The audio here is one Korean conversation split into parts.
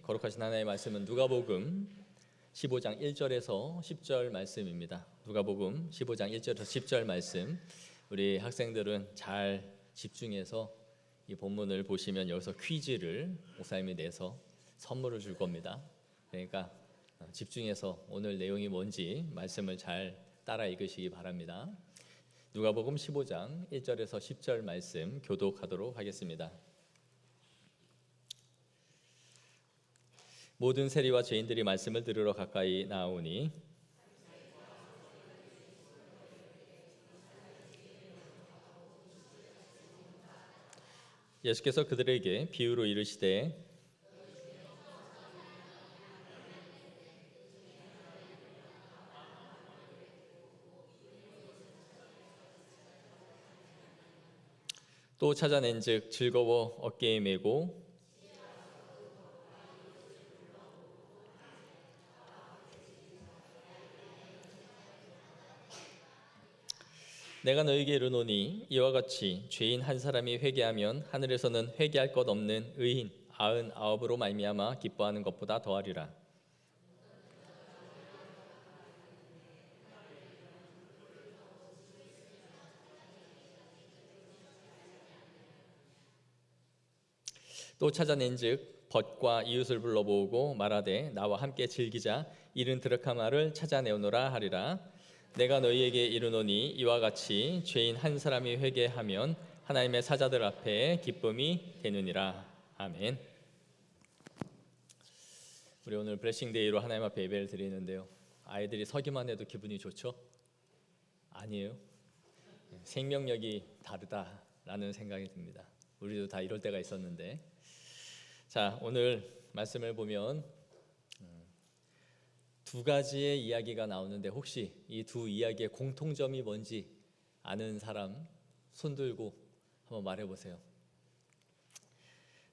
거룩하신 하나님의 말씀은 누가복음 15장 1절에서 10절 말씀입니다. 누가복음 15장 1절에서 10절 말씀, 우리 학생들은 잘 집중해서 이 본문을 보시면 여기서 퀴즈를 목사님이 내서 선물을 줄 겁니다. 그러니까 집중해서 오늘 내용이 뭔지 말씀을 잘 따라 읽으시기 바랍니다. 누가복음 15장 1절에서 10절 말씀 교독하도록 하겠습니다. 모든 세리와 죄인들이 말씀을 들으러 가까이 나오니 예수께서 그들에게 비유로 이르시되 또 찾아낸즉 즐거워 어깨에 메고 내가 너희에게 이르노니 이와 같이 죄인 한 사람이 회개하면 하늘에서는 회개할 것 없는 의인 99으로 말미암아 기뻐하는 것보다 더하리라. 또 찾아낸즉 벗과 이웃을 불러모으고 말하되 나와 함께 즐기자. 70드라크마를 찾아내오노라 하리라. 내가 너희에게 이르노니 이와 같이 죄인 한 사람이 회개하면 하나님의 사자들 앞에 기쁨이 되느니라. 아멘. 우리 오늘 블레싱데이로 하나님 앞에 예배를 드리는데요, 아이들이 서기만 해도 기분이 좋죠? 아니에요. 생명력이 다르다라는 생각이 듭니다. 우리도 다 이럴 때가 있었는데, 자, 오늘 말씀을 보면 두 가지의 이야기가 나오는데 혹시 이 두 이야기의 공통점이 뭔지 아는 사람 손 들고 한번 말해보세요.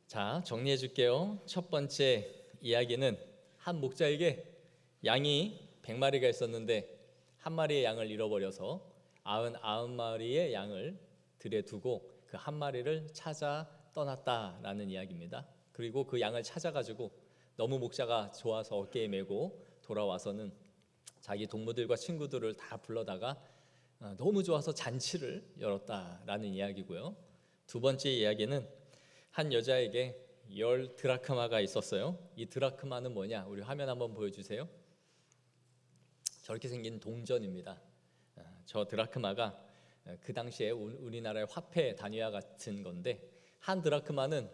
자, 정리해 줄게요. 첫 번째 이야기는 한 목자에게 양이 100마리가 있었는데 한 마리의 양을 잃어버려서 99마리의 양을 들에 두고 그 한 마리를 찾아 떠났다라는 이야기입니다. 그리고 그 양을 찾아가지고 너무 목자가 좋아서 어깨에 메고 돌아와서는 자기 동무들과 친구들을 다 불러다가 너무 좋아서 잔치를 열었다라는 이야기고요. 두 번째 이야기는 한 여자에게 10드라크마가 있었어요. 이 드라크마는 뭐냐? 우리 화면 한번 보여주세요. 저렇게 생긴 동전입니다. 저 드라크마가 그 당시에 우리나라의 화폐 단위와 같은 건데, 한 드라크마는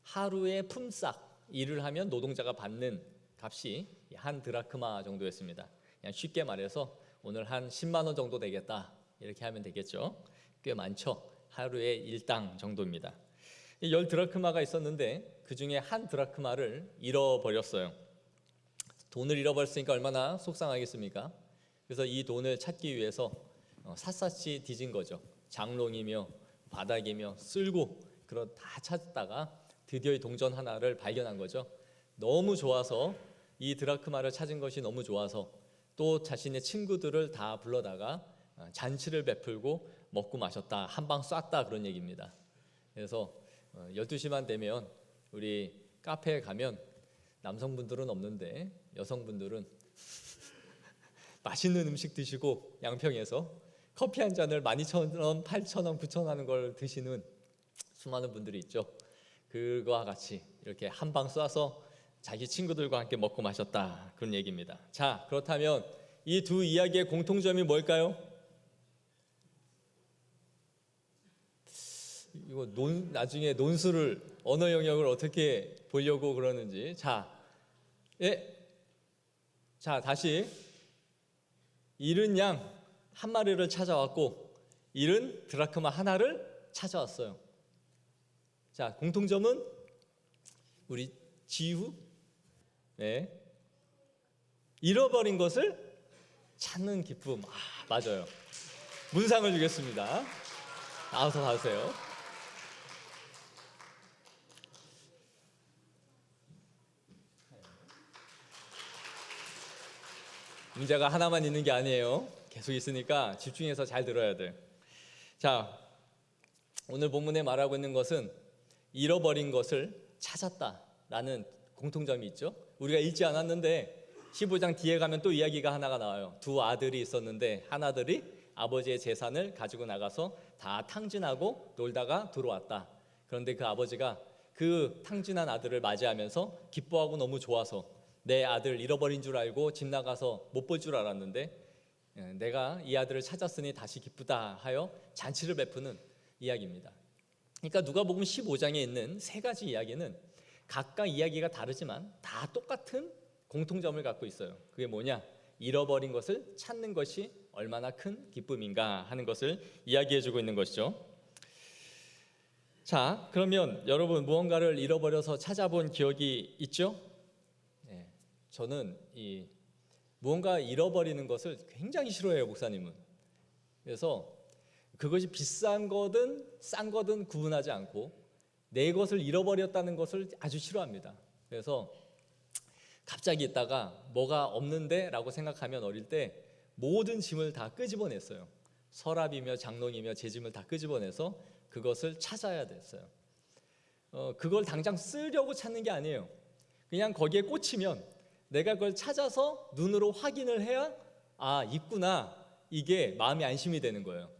하루의 품삯, 일을 하면 노동자가 받는 값이 한 드라크마 정도였습니다. 그냥 쉽게 말해서 오늘 한 10만 원 정도 되겠다, 이렇게 하면 되겠죠. 꽤 많죠. 하루에 일당 정도입니다. 10드라크마가 있었는데 그 중에 한 드라크마를 잃어버렸어요. 돈을 잃어버렸으니까 얼마나 속상하겠습니까? 그래서 이 돈을 찾기 위해서 샅샅이 뒤진 거죠. 장롱이며 바닥이며 쓸고 다 찾다가 드디어 이 동전 하나를 발견한 거죠. 너무 좋아서, 이 드라크마를 찾은 것이 너무 좋아서 또 자신의 친구들을 다 불러다가 잔치를 베풀고 먹고 마셨다, 한 방 쐈다, 그런 얘기입니다. 그래서 12시만 되면 우리 카페에 가면 남성분들은 없는데 여성분들은 맛있는 음식 드시고 양평에서 커피 한 잔을 12,000원, 8,000원, 9,000원 하는 걸 드시는 수많은 분들이 있죠. 그거와 같이 이렇게 한 방 쏴서 자기 친구들과 함께 먹고 마셨다, 그런 얘기입니다. 자, 그렇다면 이 두 이야기의 공통점이 뭘까요? 이거 나중에 논술을, 언어 영역을 어떻게 보려고 그러는지. 자, 다시 잃은 양 한 마리를 찾아왔고 잃은 드라크마 하나를 찾아왔어요. 자, 공통점은 우리 지후, 잃어버린 것을 찾는 기쁨. 맞아요. 문상을 주겠습니다. 나와서 가세요. 문제가 하나만 있는 게 아니에요. 계속 있으니까 집중해서 잘 들어야 돼. 자, 오늘 본문에 말하고 있는 것은 잃어버린 것을 찾았다라는 공통점이 있죠. 우리가 읽지 않았는데 15장 뒤에 가면 또 이야기가 하나가 나와요. 두 아들이 있었는데 한 아들이 아버지의 재산을 가지고 나가서 다 탕진하고 놀다가 들어왔다. 그런데 그 아버지가 그 탕진한 아들을 맞이하면서 기뻐하고 너무 좋아서 내 아들 잃어버린 줄 알고 집 나가서 못 볼 줄 알았는데 내가 이 아들을 찾았으니 다시 기쁘다 하여 잔치를 베푸는 이야기입니다. 그러니까 누가복음 15장에 있는 세 가지 이야기는 각각 이야기가 다르지만 다 똑같은 공통점을 갖고 있어요. 그게 뭐냐? 잃어버린 것을 찾는 것이 얼마나 큰 기쁨인가 하는 것을 이야기해주고 있는 것이죠. 자, 그러면 여러분 무언가를 잃어버려서 찾아본 기억이 있죠? 네, 저는 이 무언가 잃어버리는 것을 굉장히 싫어해요, 목사님은. 그래서 그것이 비싼 거든 싼 거든 구분하지 않고 내 것을 잃어버렸다는 것을 아주 싫어합니다. 그래서 갑자기 있다가 뭐가 없는데 라고 생각하면 어릴 때 모든 짐을 다 끄집어냈어요. 서랍이며 장롱이며 제 짐을 다 끄집어내서 그것을 찾아야 됐어요. 그걸 당장 쓰려고 찾는 게 아니에요. 그냥 거기에 꽂히면 내가 그걸 찾아서 눈으로 확인을 해야 아, 있구나. 이게 마음이 안심이 되는 거예요.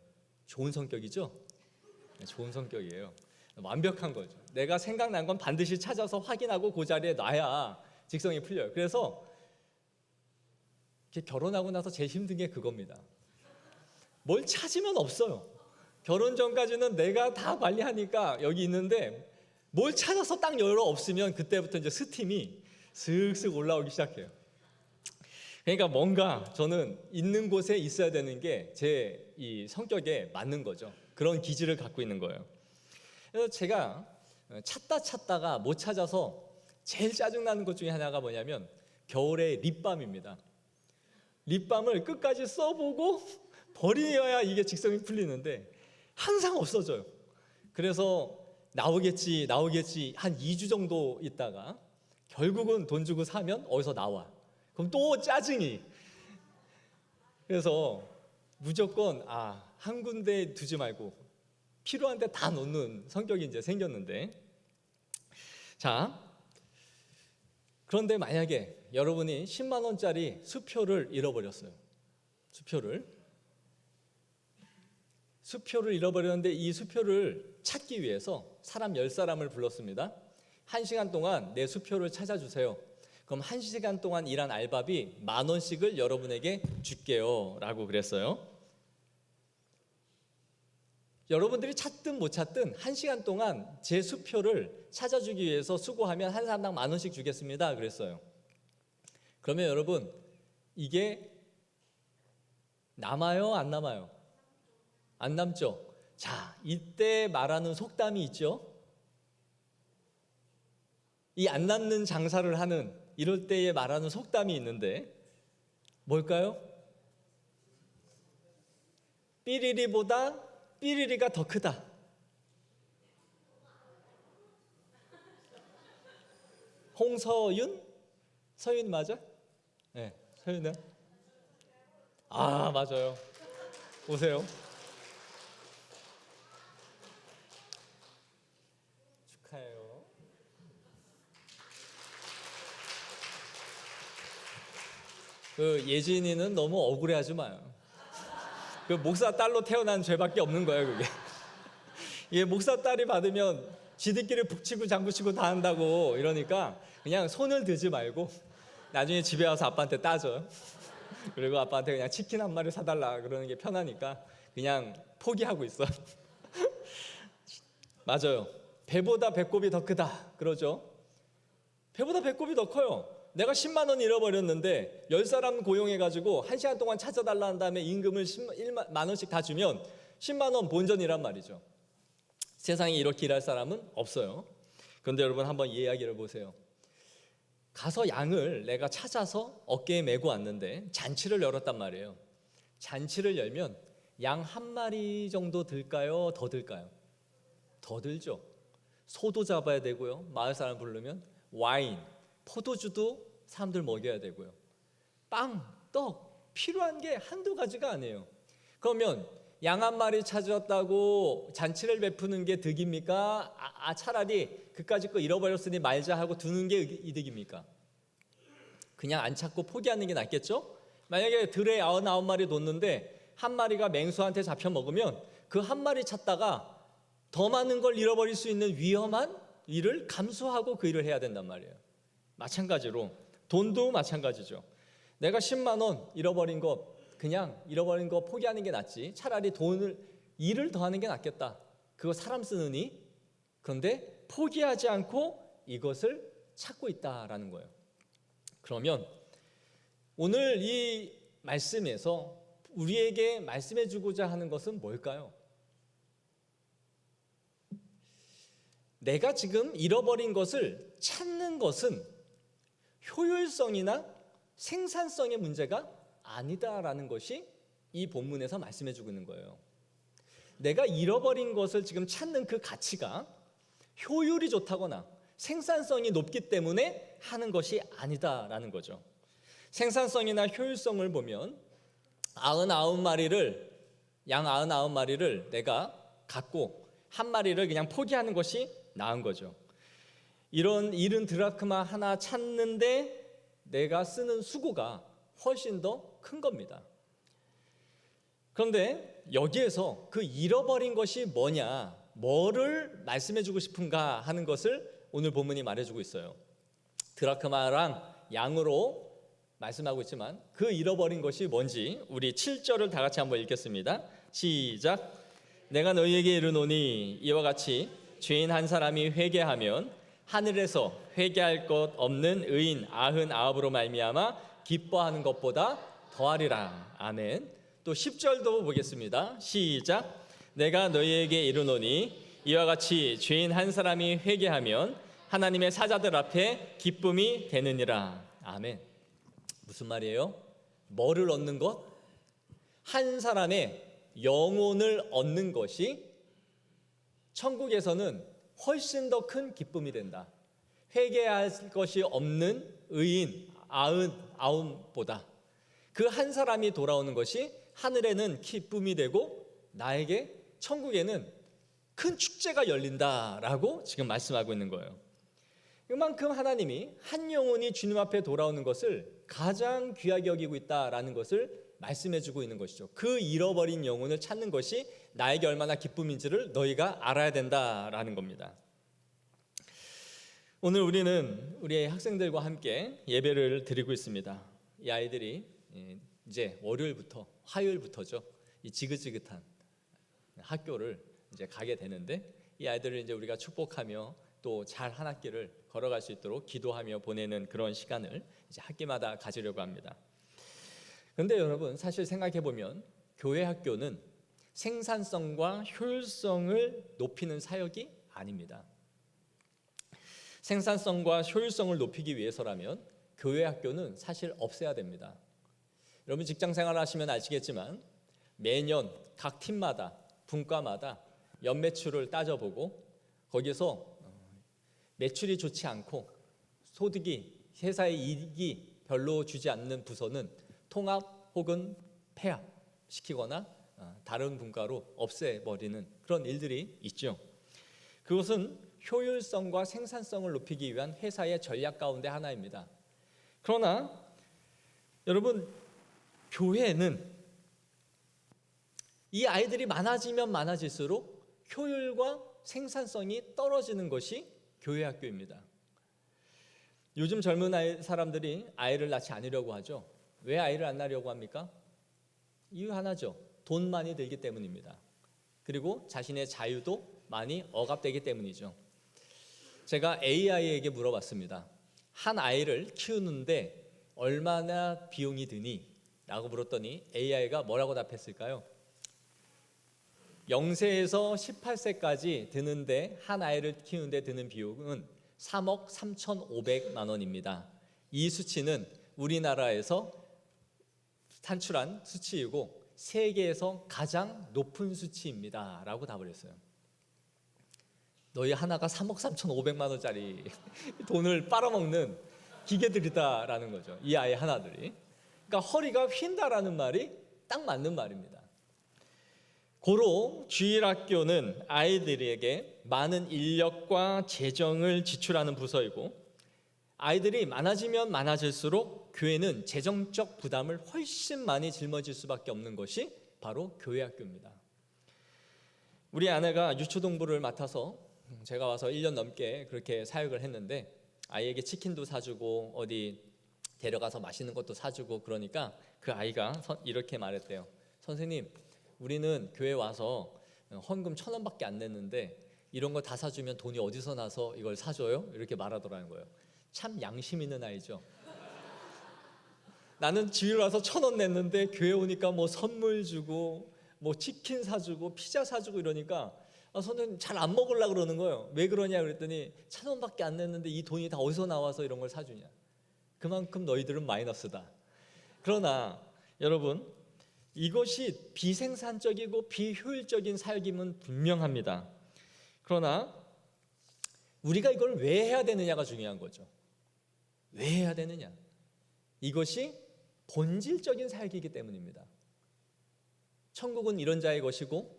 좋은 성격이죠? 네, 좋은 성격이에요. 완벽한 거죠. 내가 생각난 건 반드시 찾아서 확인하고 그 자리에 놔야 직성이 풀려요. 그래서 결혼하고 나서 제일 힘든 게 그겁니다. 뭘 찾으면 없어요. 결혼 전까지는 내가 다 관리하니까 여기 있는데 뭘 찾아서 딱 열어 없으면 그때부터 이제 스팀이 슥슥 올라오기 시작해요. 그러니까 뭔가 저는 있는 곳에 있어야 되는 게 제 이 성격에 맞는 거죠. 그런 기질을 갖고 있는 거예요. 그래서 제가 찾다가 못 찾아서 제일 짜증나는 것 중에 하나가 뭐냐면 겨울에 립밤입니다. 립밤을 끝까지 써보고 버려야 이게 직성이 풀리는데 항상 없어져요. 그래서 나오겠지 한 2주 정도 있다가 결국은 돈 주고 사면 어디서 나와. 그럼 또 짜증이. 그래서 무조건 한 군데 두지 말고 필요한 데 다 놓는 성격이 이제 생겼는데, 자, 그런데 만약에 여러분이 10만 원짜리 수표를 잃어버렸어요. 수표를 잃어버렸는데 이 수표를 찾기 위해서 사람 10사람을 불렀습니다. 1시간 동안 내 수표를 찾아주세요. 그럼 1시간 동안 일한 알바비 10,000원씩을 여러분에게 줄게요 라고 그랬어요. 여러분들이 찾든 못 찾든 1시간 동안 제 수표를 찾아주기 위해서 수고하면 한 사람당 10,000원씩 주겠습니다 그랬어요. 그러면 여러분 이게 남아요 안 남아요? 안 남죠. 자, 이때 말하는 속담이 있죠. 이 안 남는 장사를 하는 이럴 때에 말하는 속담이 있는데 뭘까요? 삐리리보다 삐리리가 더 크다. 홍서윤? 서윤 맞아? 네, 서윤은? 맞아요. 오세요. 축하해요. 그 예진이는 너무 억울해하지 마요. 그 목사 딸로 태어난 죄밖에 없는 거예요, 그게. 이게 목사 딸이 받으면 지들끼리 북치고 장구치고 다 한다고 이러니까 그냥 손을 들지 말고 나중에 집에 와서 아빠한테 따져요. 그리고 아빠한테 그냥 치킨 한 마리 사달라 그러는 게 편하니까 그냥 포기하고 있어. 맞아요. 배보다 배꼽이 더 크다 그러죠. 배보다 배꼽이 더 커요. 내가 10만 원 잃어버렸는데 10사람 고용해가지고 1시간 동안 찾아달라 한 다음에 임금을 1만 원씩 다 주면 10만 원 본전이란 말이죠. 세상에 이렇게 일할 사람은 없어요. 그런데 여러분 한번 이 이야기를 보세요. 가서 양을 내가 찾아서 어깨에 메고 왔는데 잔치를 열었단 말이에요. 잔치를 열면 양 한 마리 정도 들까요? 더 들까요? 더 들죠. 소도 잡아야 되고요. 마을 사람 부르면 와인, 포도주도 사람들 먹여야 되고요. 빵, 떡, 필요한 게 한두 가지가 아니에요. 그러면 양 한 마리 찾았다고 잔치를 베푸는 게 득입니까? 차라리 그까짓 거 잃어버렸으니 말자 하고 두는 게 이득입니까? 그냥 안 찾고 포기하는 게 낫겠죠? 만약에 들에 99마리 뒀는데 한 마리가 맹수한테 잡혀 먹으면 그 한 마리 찾다가 더 많은 걸 잃어버릴 수 있는 위험한 일을 감수하고 그 일을 해야 된단 말이에요. 마찬가지로 돈도 마찬가지죠. 내가 10만 원 잃어버린 거 그냥 잃어버린 거 포기하는 게 낫지. 차라리 일을 더 하는 게 낫겠다. 그거 사람 쓰느니. 그런데 포기하지 않고 이것을 찾고 있다라는 거예요. 그러면 오늘 이 말씀에서 우리에게 말씀해 주고자 하는 것은 뭘까요? 내가 지금 잃어버린 것을 찾는 것은 효율성이나 생산성의 문제가 아니다라는 것이 이 본문에서 말씀해 주고 있는 거예요. 내가 잃어버린 것을 지금 찾는 그 가치가 효율이 좋다거나 생산성이 높기 때문에 하는 것이 아니다라는 거죠. 생산성이나 효율성을 보면 99마리를 양 99마리를 내가 갖고 한 마리를 그냥 포기하는 것이 나은 거죠. 이런 잃은 드라크마 하나 찾는데 내가 쓰는 수고가 훨씬 더 큰 겁니다. 그런데 여기에서 그 잃어버린 것이 뭐를 말씀해 주고 싶은가 하는 것을 오늘 본문이 말해주고 있어요. 드라크마랑 양으로 말씀하고 있지만 그 잃어버린 것이 뭔지 우리 7절을 다 같이 한번 읽겠습니다. 시작. 내가 너희에게 이르노니 이와 같이 죄인 한 사람이 회개하면 하늘에서 회개할 것 없는 의인 99으로 말미암아 기뻐하는 것보다 더하리라. 아멘. 또 10절도 보겠습니다. 시작. 내가 너희에게 이르노니 이와 같이 죄인 한 사람이 회개하면 하나님의 사자들 앞에 기쁨이 되느니라. 아멘. 무슨 말이에요? 뭐를 얻는 것? 한 사람의 영혼을 얻는 것이 천국에서는 훨씬 더 큰 기쁨이 된다. 회개할 것이 없는 의인 99보다 그 한 사람이 돌아오는 것이 하늘에는 기쁨이 되고 나에게 천국에는 큰 축제가 열린다라고 지금 말씀하고 있는 거예요. 그만큼 하나님이 한 영혼이 주님 앞에 돌아오는 것을 가장 귀하게 여기고 있다라는 것을 말씀해 주고 있는 것이죠. 그 잃어버린 영혼을 찾는 것이 나에게 얼마나 기쁨인지를 너희가 알아야 된다라는 겁니다. 오늘 우리는 우리 학생들과 함께 예배를 드리고 있습니다. 이 아이들이 이제 월요일부터 화요일부터죠. 이 지긋지긋한 학교를 이제 가게 되는데 이 아이들을 이제 우리가 축복하며 또 잘 한 학기를 걸어갈 수 있도록 기도하며 보내는 그런 시간을 이제 학기마다 가지려고 합니다. 그런데 여러분 사실 생각해 보면 교회 학교는 생산성과 효율성을 높이는 사역이 아닙니다. 생산성과 효율성을 높이기 위해서라면 교회 학교는 사실 없애야 됩니다. 여러분 직장 생활 하시면 아시겠지만 매년 각 팀마다 분과마다 연매출을 따져보고 거기서 매출이 좋지 않고 소득이 회사의 이익이 별로 주지 않는 부서는 통합 혹은 폐합시키거나 다른 분과로 없애버리는 그런 일들이 있죠. 그것은 효율성과 생산성을 높이기 위한 회사의 전략 가운데 하나입니다. 그러나 여러분 교회는 이 아이들이 많아지면 많아질수록 효율과 생산성이 떨어지는 것이 교회 학교입니다. 요즘 젊은 사람들이 아이를 낳지 않으려고 하죠. 왜 아이를 안 낳으려고 합니까? 이유 하나죠. 돈 많이 들기 때문입니다. 그리고 자신의 자유도 많이 억압되기 때문이죠. 제가 AI에게 물어봤습니다. 한 아이를 키우는데 얼마나 비용이 드니? 라고 물었더니 AI가 뭐라고 답했을까요? 0세에서 18세까지 드는데 한 아이를 키우는데 드는 비용은 3억 3,500만 원입니다. 이 수치는 우리나라에서 산출한 수치이고 세계에서 가장 높은 수치입니다. 라고 답을 했어요. 너희 하나가 3억 3,500만 원짜리 돈을 빨아먹는 기계들이다라는 거죠. 이 아이 하나들이. 그러니까 허리가 휜다라는 말이 딱 맞는 말입니다. 고로 주일학교는 아이들에게 많은 인력과 재정을 지출하는 부서이고, 아이들이 많아지면 많아질수록 교회는 재정적 부담을 훨씬 많이 짊어질 수밖에 없는 것이 바로 교회 학교입니다. 우리 아내가 유초동부를 맡아서 제가 와서 1년 넘게 그렇게 사역을 했는데, 아이에게 치킨도 사주고 어디 데려가서 맛있는 것도 사주고 그러니까 그 아이가 이렇게 말했대요. 선생님, 우리는 교회 와서 헌금 1,000원밖에 안 냈는데 이런 거 다 사주면 돈이 어디서 나서 이걸 사줘요? 이렇게 말하더라는 거예요. 참 양심 있는 아이죠. 나는 주일 와서 1,000원 냈는데 교회 오니까 뭐 선물 주고 뭐 치킨 사주고 피자 사주고 이러니까 선생님 잘 안 먹으려고 그러는 거예요. 왜 그러냐 그랬더니 1,000원밖에 안 냈는데 이 돈이 다 어디서 나와서 이런 걸 사주냐. 그만큼 너희들은 마이너스다. 그러나 여러분, 이것이 비생산적이고 비효율적인 사역임은 분명합니다. 그러나 우리가 이걸 왜 해야 되느냐가 중요한 거죠. 왜 해야 되느냐? 이것이 본질적인 사역이기 때문입니다. 천국은 이런 자의 것이고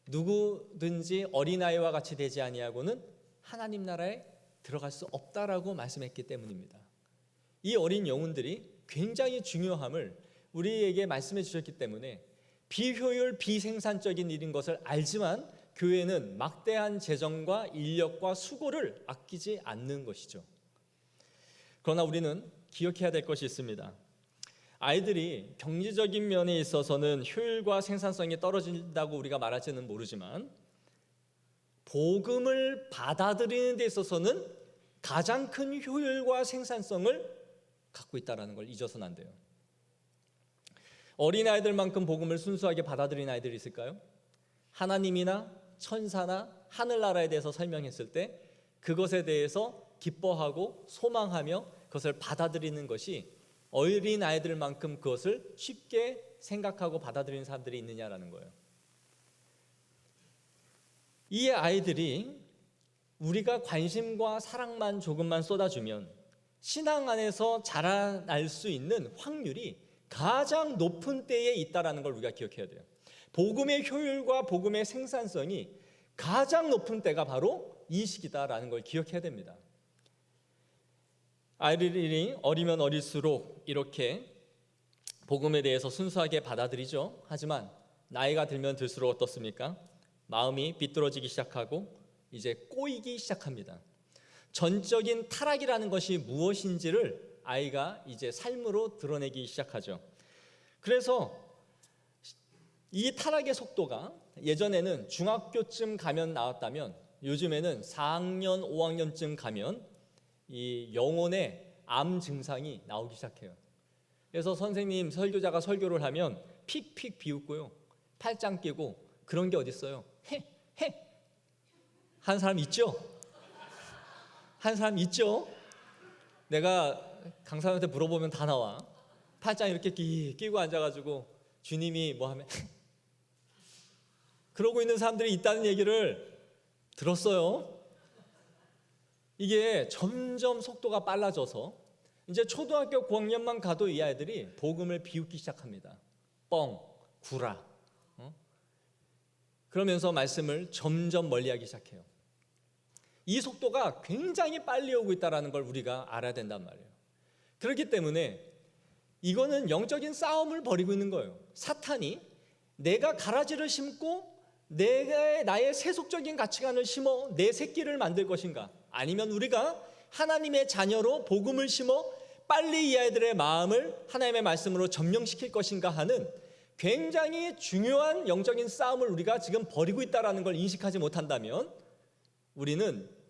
누구든지 어린아이와 같이 되지 아니하고는 하나님 나라에 들어갈 수 없다라고 말씀했기 때문입니다. 이 어린 영혼들이 굉장히 중요함을 우리에게 말씀해 주셨기 때문에 비효율, 비생산적인 일인 것을 알지만 교회는 막대한 재정과 인력과 수고를 아끼지 않는 것이죠. 그러나 우리는 기억해야 될 것이 있습니다. 아이들이 경제적인 면에 있어서는 효율과 생산성이 떨어진다고 우리가 말할지는 모르지만 복음을 받아들이는 데 있어서는 가장 큰 효율과 생산성을 갖고 있다는 걸 잊어서는 안 돼요. 어린아이들만큼 복음을 순수하게 받아들이는 아이들이 있을까요? 하나님이나 천사나 하늘나라에 대해서 설명했을 때 그것에 대해서 기뻐하고 소망하며 그것을 받아들이는 것이 어린아이들만큼 그것을 쉽게 생각하고 받아들이는 사람들이 있느냐라는 거예요. 이 아이들이 우리가 관심과 사랑만 조금만 쏟아주면 신앙 안에서 자라날 수 있는 확률이 가장 높은 때에 있다는 걸 우리가 기억해야 돼요. 복음의 효율과 복음의 생산성이 가장 높은 때가 바로 이 시기다라는 걸 기억해야 됩니다. 아이들이 어리면 어릴수록 이렇게 복음에 대해서 순수하게 받아들이죠. 하지만 나이가 들면 들수록 어떻습니까? 마음이 비뚤어지기 시작하고 이제 꼬이기 시작합니다. 전적인 타락이라는 것이 무엇인지를 아이가 이제 삶으로 드러내기 시작하죠. 그래서 이 타락의 속도가 예전에는 중학교쯤 가면 나왔다면 요즘에는 4학년, 5학년쯤 가면 이 영혼의 암 증상이 나오기 시작해요. 그래서 선생님, 설교자가 설교를 하면 픽픽 비웃고요, 팔짱 끼고 그런 게 어디 있어요? 헤 한 사람 있죠? 한 사람 있죠? 내가 강사님한테 물어보면 다 나와. 팔짱 이렇게 끼고 앉아가지고 주님이 뭐 하면 그러고 있는 사람들이 있다는 얘기를 들었어요. 이게 점점 속도가 빨라져서 이제 초등학교 고학년만 가도 이 아이들이 복음을 비웃기 시작합니다. 뻥, 구라, 그러면서 말씀을 점점 멀리하기 시작해요. 이 속도가 굉장히 빨리 오고 있다는 걸 우리가 알아야 된단 말이에요. 그렇기 때문에 이거는 영적인 싸움을 벌이고 있는 거예요. 사탄이 내가 가라지를 심고 내가 나의 세속적인 가치관을 심어 내 새끼를 만들 것인가, 아니면 우리가 하나님의 자녀로 복음을 심어 빨리 이 아이들의 마음을 하나님의 말씀으로 점령시킬 것인가 하는 굉장히 중요한 영적인 싸움을 우리가 지금 벌이고 있다는 걸 인식하지 못한다면 우리는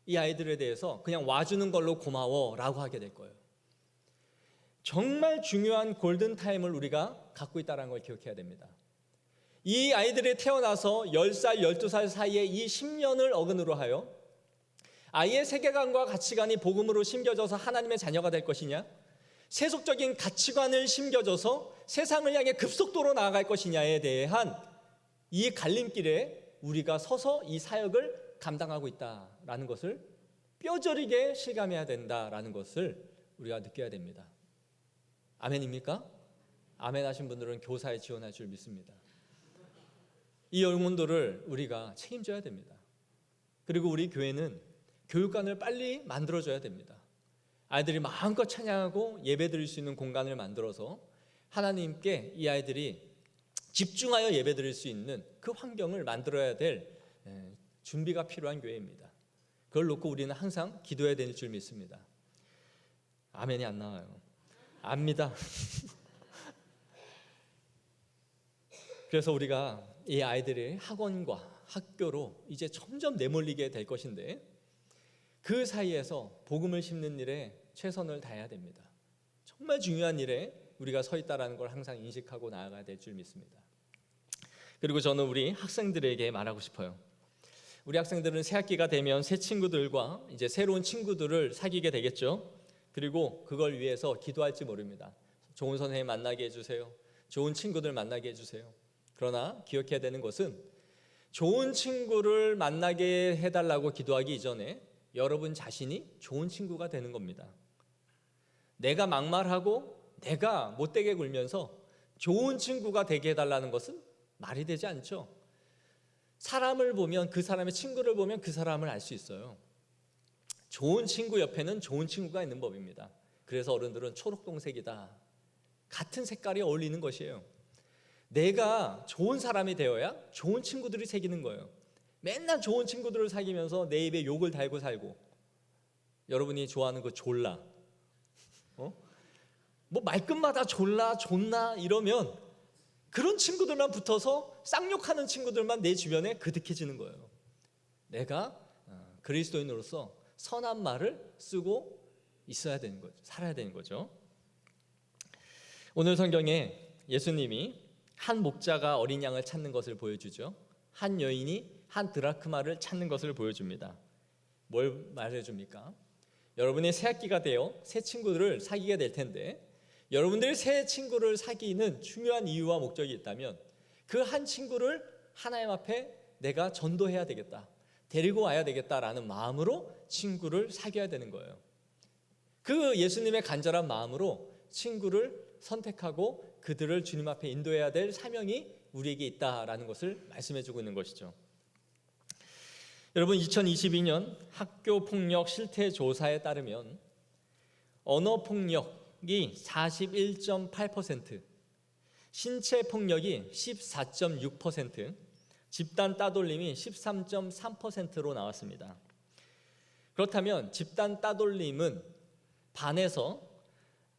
이 아이들에 대해서 그냥 와주는 걸로 고마워라고 하게 될 거예요. 정말 중요한 골든타임을 우리가 갖고 있다는 걸 기억해야 됩니다. 이 아이들이 태어나서 10살, 12살 사이에 이 10년을 어근으로 하여 아이의 세계관과 가치관이 복음으로 심겨져서 하나님의 자녀가 될 것이냐, 세속적인 가치관을 심겨져서 세상을 향해 급속도로 나아갈 것이냐에 대한 이 갈림길에 우리가 서서 이 사역을 감당하고 있다라는 것을 뼈저리게 실감해야 된다라는 것을 우리가 느껴야 됩니다. 아멘입니까? 아멘 하신 분들은 교사에 지원할 줄 믿습니다. 이 영혼들을 우리가 책임져야 됩니다. 그리고 우리 교회는 교육관을 빨리 만들어줘야 됩니다. 아이들이 마음껏 찬양하고 예배드릴 수 있는 공간을 만들어서 하나님께 이 아이들이 집중하여 예배드릴 수 있는 그 환경을 만들어야 될 준비가 필요한 교회입니다. 그걸 놓고 우리는 항상 기도해야 될 줄 믿습니다. 아멘이 안 나와요. 압니다. 그래서 우리가 이 아이들이 학원과 학교로 이제 점점 내몰리게 될 것인데 그 사이에서 복음을 심는 일에 최선을 다해야 됩니다. 정말 중요한 일에 우리가 서 있다는 걸 항상 인식하고 나아가야 될 줄 믿습니다. 그리고 저는 우리 학생들에게 말하고 싶어요. 우리 학생들은 새 학기가 되면 새 친구들과 이제 새로운 친구들을 사귀게 되겠죠. 그리고 그걸 위해서 기도할지 모릅니다. 좋은 선생님 만나게 해주세요. 좋은 친구들 만나게 해주세요. 그러나 기억해야 되는 것은 좋은 친구를 만나게 해달라고 기도하기 이전에 여러분 자신이 좋은 친구가 되는 겁니다. 내가 막말하고 내가 못되게 굴면서 좋은 친구가 되게 해달라는 것은 말이 되지 않죠. 사람을 보면 그 사람의 친구를 보면 그 사람을 알 수 있어요. 좋은 친구 옆에는 좋은 친구가 있는 법입니다. 그래서 어른들은 초록동색이다. 같은 색깔이 어울리는 것이에요. 내가 좋은 사람이 되어야 좋은 친구들이 생기는 거예요. 맨날 좋은 친구들을 사귀면서 내 입에 욕을 달고 살고 여러분이 좋아하는 그 졸라 뭐 말끝마다 졸라 존나 이러면 그런 친구들만 붙어서 쌍욕하는 친구들만 내 주변에 그득해지는 거예요. 내가 그리스도인으로서 선한 말을 쓰고 있어야 되는 거죠. 살아야 되는 거죠. 오늘 성경에 예수님이 한 목자가 어린 양을 찾는 것을 보여주죠. 한 여인이 한 드라크마를 찾는 것을 보여줍니다. 뭘 말해줍니까? 여러분이 새 학기가 되어 새 친구들을 사귀게 될 텐데 여러분들이 새 친구를 사귀는 중요한 이유와 목적이 있다면 그 한 친구를 하나님 앞에 내가 전도해야 되겠다, 데리고 와야 되겠다라는 마음으로 친구를 사귀어야 되는 거예요. 그 예수님의 간절한 마음으로 친구를 선택하고 그들을 주님 앞에 인도해야 될 사명이 우리에게 있다라는 것을 말씀해주고 있는 것이죠. 여러분 2022년 학교폭력 실태조사에 따르면 언어폭력이 41.8%, 신체폭력이 14.6%, 집단 따돌림이 13.3%로 나왔습니다. 그렇다면 집단 따돌림은 반에서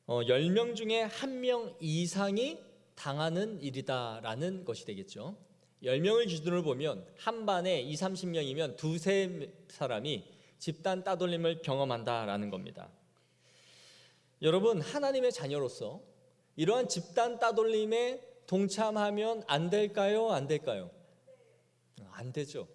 10명 중에 1명 이상이 당하는 일이다라는 것이 되겠죠. 10명을 기준으로 보면 한 반에 20, 30명이면 두세 사람이 집단 따돌림을 경험한다라는 겁니다. 여러분 하나님의 자녀로서 이러한 집단 따돌림에 동참하면 안 될까요? 안 될까요? 안 되죠.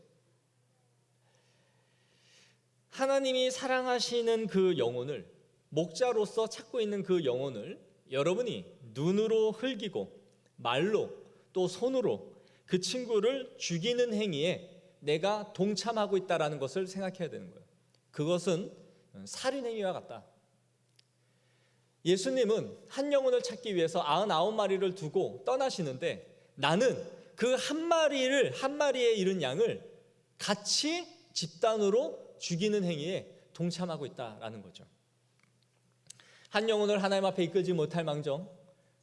하나님이 사랑하시는 그 영혼을, 목자로서 찾고 있는 그 영혼을 여러분이 눈으로 흘기고 말로 또 손으로 그 친구를 죽이는 행위에 내가 동참하고 있다는 것을 생각해야 되는 거예요. 그것은 살인 행위와 같다. 예수님은 한 영혼을 찾기 위해서 99마리를 두고 떠나시는데 나는 그 한 마리에 이른 양을 같이 집단으로 죽이는 행위에 동참하고 있다라는 거죠. 한 영혼을 하나님 앞에 이끌지 못할 망정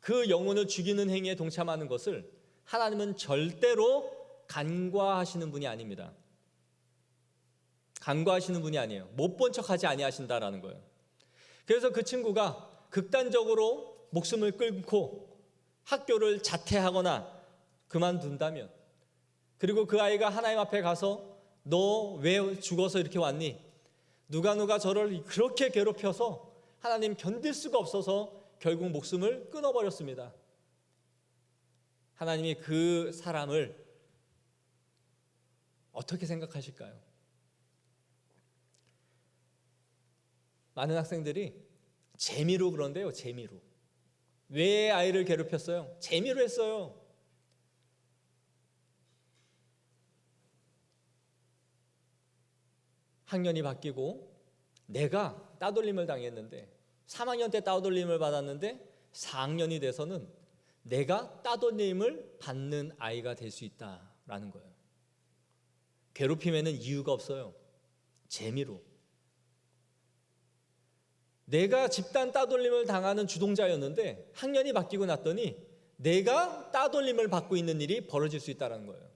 그 영혼을 죽이는 행위에 동참하는 것을 하나님은 절대로 간과하시는 분이 아닙니다. 간과하시는 분이 아니에요. 못 본 척하지 아니하신다라는 거예요. 그래서 그 친구가 극단적으로 목숨을 끊고 학교를 자퇴하거나 그만둔다면, 그리고 그 아이가 하나님 앞에 가서 너 왜 죽어서 이렇게 왔니? 누가 저를 그렇게 괴롭혀서 하나님 견딜 수가 없어서 결국 목숨을 끊어버렸습니다. 하나님이 그 사람을 어떻게 생각하실까요? 많은 학생들이 재미로 그런데요. 재미로. 왜 아이를 괴롭혔어요? 재미로 했어요. 학년이 바뀌고 내가 따돌림을 당했는데 3학년 때 따돌림을 받았는데 4학년이 돼서는 내가 따돌림을 받는 아이가 될 수 있다. 거예요. 괴롭힘에는 이유가 없어요. 재미로. 내가 집단 따돌림을 당하는 주동자였는데 학년이 바뀌고 났더니 내가 따돌림을 받고 있는 일이 벌어질 수 있다는 거예요.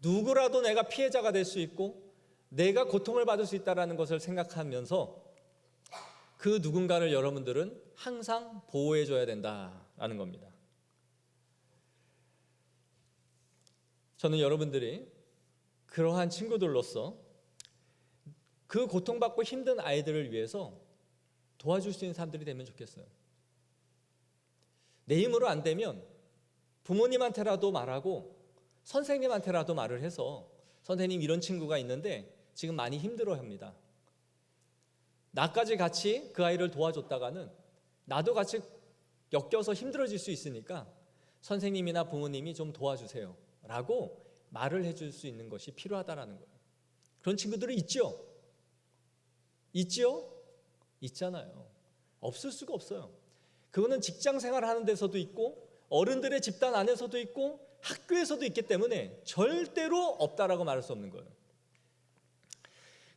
누구라도 내가 피해자가 될 수 있고 내가 고통을 받을 수 있다는 것을 생각하면서 그 누군가를 여러분들은 항상 보호해줘야 된다는 겁니다. 저는 여러분들이 그러한 친구들로서 그 고통받고 힘든 아이들을 위해서 도와줄 수 있는 사람들이 되면 좋겠어요. 내 힘으로 안 되면 부모님한테라도 말하고 선생님한테라도 말을 해서 선생님 이런 친구가 있는데 지금 많이 힘들어합니다. 나까지 같이 그 아이를 도와줬다가는 나도 같이 엮여서 힘들어질 수 있으니까 선생님이나 부모님이 좀 도와주세요 라고 말을 해줄 수 있는 것이 필요하다라는 거예요. 그런 친구들이 있죠? 있죠? 있잖아요. 없을 수가 없어요. 그거는 직장 생활하는 데서도 있고 어른들의 집단 안에서도 있고 학교에서도 있기 때문에 절대로 없다라고 말할 수 없는 거예요.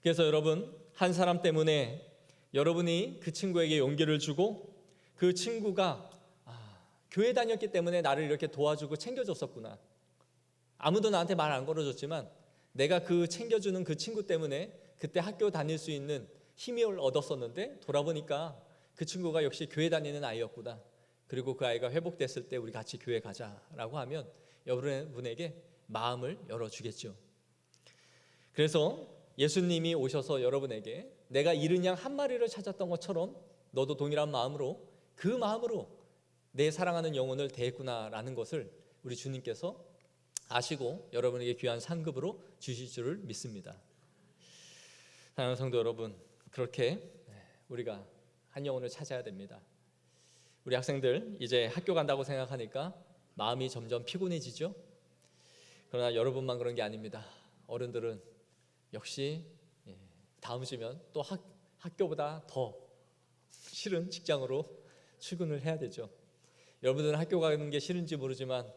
그래서 여러분, 한 사람 때문에 여러분이 그 친구에게 용기를 주고 그 친구가 교회 다녔기 때문에 나를 이렇게 도와주고 챙겨줬었구나. 아무도 나한테 말 안 걸어줬지만 내가 그 챙겨주는 그 친구 때문에 그때 학교 다닐 수 있는 힘을 얻었었는데 돌아보니까 그 친구가 역시 교회 다니는 아이였구나. 그리고 그 아이가 회복됐을 때 우리 같이 교회 가자라고 하면 여러분에게 마음을 열어주겠죠. 그래서 예수님이 오셔서 여러분에게 내가 잃은 양 한 마리를 찾았던 것처럼 너도 동일한 마음으로 그 마음으로 내 사랑하는 영혼을 대했구나라는 것을 우리 주님께서 아시고 여러분에게 귀한 상급으로 주실 줄을 믿습니다. 사랑하는 성도 여러분, 그렇게 우리가 한 영혼을 찾아야 됩니다. 우리 학생들 이제 학교 간다고 생각하니까 마음이 점점 피곤해지죠. 그러나 여러분만 그런 게 아닙니다. 어른들은 역시 다음 주면 또 학교보다 더 싫은 직장으로 출근을 해야 되죠. 여러분들은 학교 가는 게 싫은지 모르지만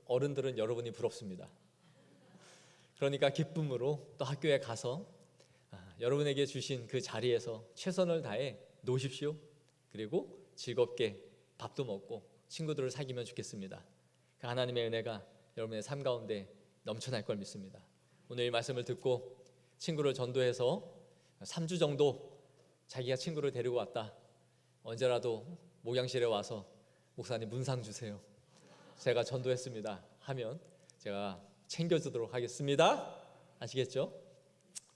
어른들은 여러분이 부럽습니다. 그러니까 기쁨으로 또 학교에 가서 여러분에게 주신 그 자리에서 최선을 다해 노십시오. 그리고 즐겁게 밥도 먹고 친구들을 사귀면 좋겠습니다. 그 하나님의 은혜가 여러분의 삶 가운데 넘쳐날 걸 믿습니다. 오늘 이 말씀을 듣고 친구를 전도해서 3주 정도 자기가 친구를 데리고 왔다. 언제라도 목양실에 와서 목사님 문상 주세요. 제가 전도했습니다 하면 제가 챙겨주도록 하겠습니다. 아시겠죠?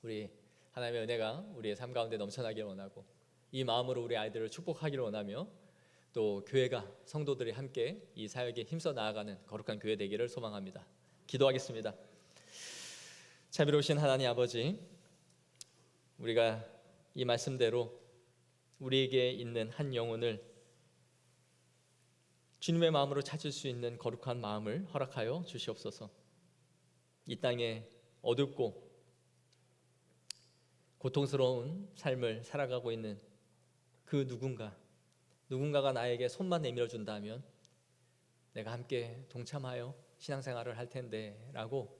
우리 하나님의 은혜가 우리의 삶 가운데 넘쳐나길 원하고 이 마음으로 우리 아이들을 축복하기를 원하며 또 교회가 성도들이 함께 이 사역에 힘써 나아가는 거룩한 교회 되기를 소망합니다. 기도하겠습니다. 자비로우신 하나님 아버지, 우리가 이 말씀대로 우리에게 있는 한 영혼을 주님의 마음으로 찾을 수 있는 거룩한 마음을 허락하여 주시옵소서. 이 땅에 어둡고 고통스러운 삶을 살아가고 있는 그 누군가가 나에게 손만 내밀어 준다면 내가 함께 동참하여 신앙생활을 할 텐데 라고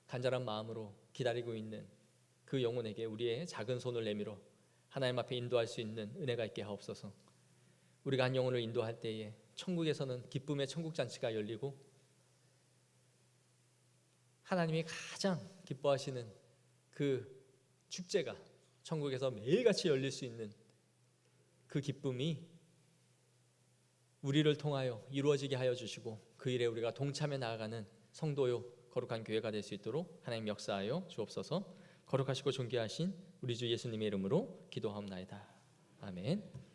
간절한 마음으로 기다리고 있는 그 영혼에게 우리의 작은 손을 내밀어 하나님 앞에 인도할 수 있는 은혜가 있게 하옵소서. 우리가 한 영혼을 인도할 때에 천국에서는 기쁨의 천국잔치가 열리고 하나님이 가장 기뻐하시는 그 축제가 천국에서 매일같이 열릴 수 있는 그 기쁨이 우리를 통하여 이루어지게 하여 주시고 그 일에 우리가 동참해 나아가는 성도요 거룩한 교회가 될 수 있도록 하나님 역사하여 주옵소서. 거룩하시고 존귀하신 우리 주 예수님의 이름으로 기도하옵나이다. 아멘.